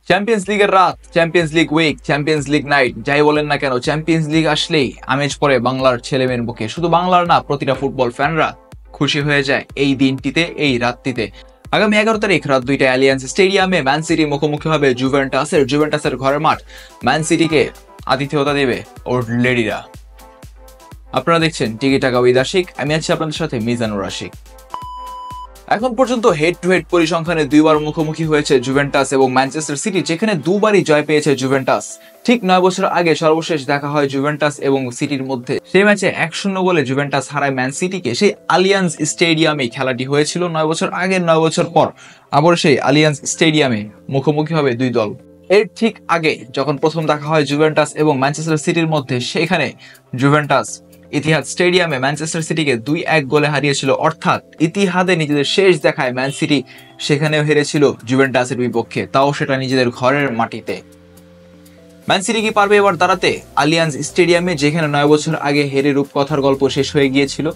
Champions লিগের রাত, champions league week, champions league night, যাই বলেন না কেন, চ্যাম্পিয়ন্স লিগ আসলেই আমেজ পড়ে বাংলার ছেলেমেয়ের বুকে। শুধু বাংলার না, প্রতিটা ফুটবল ফ্যানরা খুশি হয়ে যায় এই দিনটিতে, এই রাতটিতে। আগামী 11 তারিখ রাত 2টায় অ্যালিয়ান্স স্টেডিয়ামে ম্যান সিটি মুখোমুখি হবে জুভেন্টাসের ঘরের মাঠ। ম্যান সিটিকে আতিথেয়তা দেবে ওল্ড লেডিরা। আপনারা দেখছেন টিকি টাকা উইথ আশিক, আমি আছি আপনাদের সাথে মিজানুর আশিক। এখন পর্যন্ত হেড টু হেড পরিসংখ্যানে দুইবার মুখোমুখি হয়েছে জুভেন্টাস এবং ম্যানচেস্টার সিটি, যেখানে দুবারই জয় পেয়েছে জুভেন্টাস। ঠিক 9 বছর আগে সর্বশেষ দেখা হয় জুভেন্টাস এবং সিটির মধ্যে। সেই ম্যাচে 1-0 গোলে জুভেন্টাস হারায় ম্যান সিটিকে। সেই আলিয়ান্স স্টেডিয়ামে খেলাটি হয়েছিল 9 বছর আগে। 9 বছর পর আবার সেই আলিয়ান্স স্টেডিয়ামে মুখোমুখি হবে দুই দল। এর ঠিক আগে যখন প্রথম দেখা হয় জুভেন্টাস এবং ম্যানচেস্টার সিটির মধ্যে, সেখানে জুভেন্টাস ইতিহাদ স্টেডিয়ামে ম্যানচেস্টার সিটিকে 2-1 গোলে হারিয়েছিল। অর্থাৎ ইতিহাদে নিজেদের শেষ দেখায় ম্যান সিটি সেখানেও হেরেছিল জুভেন্টাসের বিপক্ষে, তাও সেটা নিজেদের ঘরের মাটিতে। ম্যান সিটি কি পারবে এবার দাঁড়াতে আলিয়ান্স স্টেডিয়ামে, যেখানে 9 বছর আগে হেরে রূপকথার গল্প শেষ হয়ে গিয়েছিল?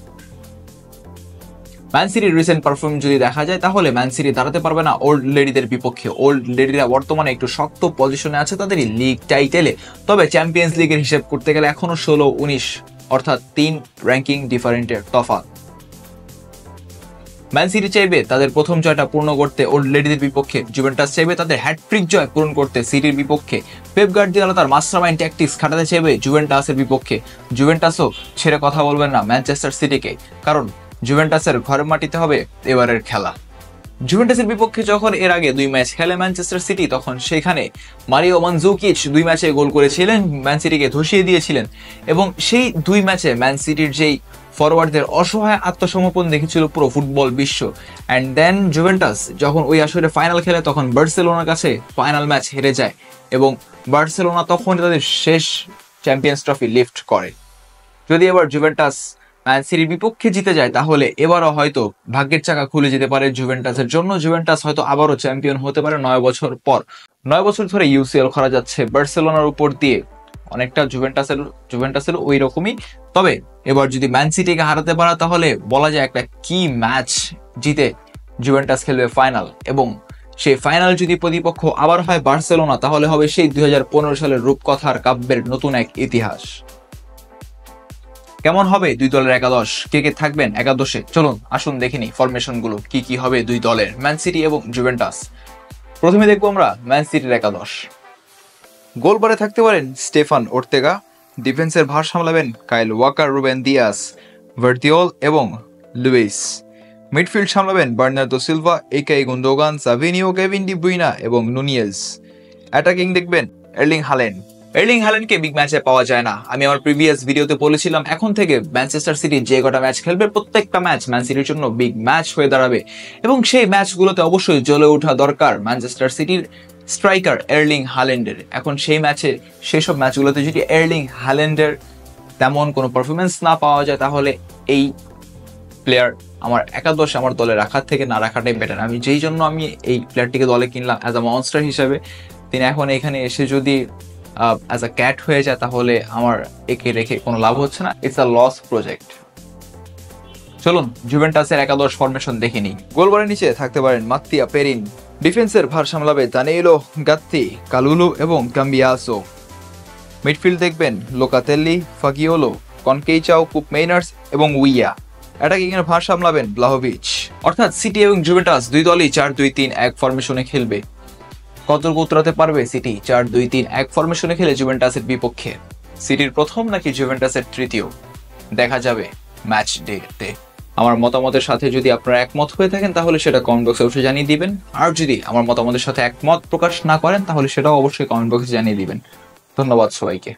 ম্যান সিটির রিসেন্ট পারফরমেন্স যদি দেখা যায়, তাহলে ম্যান সিটি দাঁড়াতে পারবে না ওল্ড লেডিদের বিপক্ষে। ওল্ড লেডিরা বর্তমানে একটু শক্ত পজিশনে আছে তাদেরই লিগ টাইটেলে। তবে চ্যাম্পিয়ন্স লিগের হিসেব করতে গেলে এখনো 16-19, অর্থাৎ 3 র্যাঙ্কিং ডিফারেন্টের তফাৎ। ম্যান সিটি চাইবে তাদের প্রথম জয়টা পূর্ণ করতে ওল্ড লেডিদের বিপক্ষে, জুভেন্টাস চাইবে তাদের হ্যাটট্রিক জয় পূরণ করতে সিটির বিপক্ষে। পেপ গার্দিওলা তার মাস্টারমাইন্ড ট্যাকটিক্স খাটাতে চাইবে জুভেন্টাসের বিপক্ষে। জুভেন্টাসও ছেড়ে কথা বলবেন না ম্যানচেস্টার সিটিকে, কারণ জুভেন্টাসের ঘরের মাটিতে হবে এবারের খেলা। জুভেন্টাসের বিপক্ষে যখন এর আগে 2 ম্যাচ খেলে ম্যানচেস্টার সিটি, তখন সেখানে মারিও মানজুকিচ 2 ম্যাচে গোল করেছিলেন, ম্যান সিটিকে ধসিয়ে দিয়েছিলেন। এবং সেই 2 ম্যাচে ম্যান সিটির যেই ফরওয়ার্ডদের অসহায় আত্মসমর্পণ দেখেছিল পুরো ফুটবল বিশ্ব। অ্যান্ড দেন জুভেন্টাস যখন ওই আসরে ফাইনাল খেলে, তখন বার্সেলোনার কাছে ফাইনাল ম্যাচ হেরে যায় এবং বার্সেলোনা তখন তাদের শেষ চ্যাম্পিয়ন্স ট্রফি লিফট করে। যদি এবার জুভেন্টাস ম্যান সিটির বিপক্ষে জিতে যায়, তাহলে এবারও হয়তো ভাগ্যের চাকা খুলে যেতে পারে জুভেন্টাসের জন্য। জুভেন্টাস হয়তো আবারও চ্যাম্পিয়ন হতে পারে 9 বছর পর। 9 বছর ধরে ইউসিএল খেলা যাচ্ছে বার্সেলোনার উপর দিয়ে, অনেকটা জুভেন্টাসের ওই রকমই। তবে এবার যদি ম্যান সিটিকে হারাতে পারে, তাহলে বলা যায় একটা কি ম্যাচ জিতে জুভেন্টাস খেলবে ফাইনাল। এবং সেই ফাইনাল যদি প্রতিপক্ষ আবার হয় বার্সেলোনা, তাহলে হবে সেই 2015 সালের রূপকথার কাব্যের নতুন এক ইতিহাস। কেমন হবে দুই দলের একাদশ, কে কে থাকবেন একাদশে? চলুন আসুন দেখিনি ফরমেশন গুলো কি হবে দুই দলের, ম্যান সিটি এবং জুভেন্টাস। প্রথমে দেখবো আমরা ম্যান সিটির একাদশ। গোলবারে থাকতে পারেন স্টেফান ওর্তেগা, ডিফেন্সের ভার সামলাবেন Kyle Walker, Ruben Dias, Gvardiol এবং লুইস। মিডফিল্ড সামলাবেন Bernardo Silva, Ilkay Gundogan, Savinho, Kevin De Bruyne এবং নুনিয়েজ। অ্যাটাকিং দেখবেন এর্লিং হাল্যান্ডকে বিগ ম্যাচে পাওয়া যায় না। আমি আমার প্রিভিয়াস ভিডিওতে বলেছিলাম, এখন থেকে ম্যানচেস্টার সিটি যে কটা ম্যাচ খেলবে, প্রত্যেকটা ম্যাচ ম্যান সিটির জন্য বিগ ম্যাচ হয়ে দাঁড়াবে। এবং সেই ম্যাচগুলোতে অবশ্যই জ্বলে ওঠা দরকার ম্যানচেস্টার সিটির স্ট্রাইকার এর্লিং হাল্যান্ডের। এখন সেসব ম্যাচগুলোতে যদি এর্লিং হাল্যান্ডের তেমন কোনো পারফরমেন্স না পাওয়া যায়, তাহলে এই প্লেয়ার আমার একাদশ আমার দলে রাখার থেকে না রাখাটাই বেটার। আমি যেই জন্য আমি এই প্লেয়ারটিকে দলে কিনলাম অ্যাজ আ মনস্টার হিসাবে, তিনি এখন এখানে এসে যদি অ্যাজ আ ক্যাট হয়ে যায়, তাহলে আমার একে রেখে কোনো লাভ হচ্ছে না। It's a loss project. চলুন জুভেন্টাসের একাদশ ফরমেশন দেখে নিই। গোলবারের নিচে থাকতে পারেন মাত্তিয়া পেরিন, ডিফেন্সের ভার সামলাবে দানিয়েলো গাত্তি, কালুলু এবং গাম্বিয়াসো। মিডফিল্ড দেখবেন লোকাতেল্লি, ফাগিওলো, কনকেইচাও, কুপ মেইনার্স এবং উইয়া। অ্যাটাকিং এর ভার সামলাবেন ব্লাহোভিচ। অর্থাৎ সিটি এবং জুভেন্টাস দুই দলই 4-2-3-1 ফরমেশনে খেলবে। কতটুকু উতরাতে পারবে সিটি 4-2-3-1 ফরমেশনে খেলে জুভেন্টাসের বিপক্ষে? সিটির প্রথম নাকি জুভেন্টাসের তৃতীয়, দেখা যাবে ম্যাচ ডেতে। আমার মতামতের সাথে যদি আপনারা একমত হয়ে থাকেন, তাহলে সেটা কমেন্ট বক্সে অবশ্যই জানিয়ে দিবেন। আর যদি আমার মতামতের সাথে একমত প্রকাশ না করেন, তাহলে সেটাও অবশ্যই কমেন্ট বক্সে জানিয়ে দিবেন। ধন্যবাদ সবাইকে।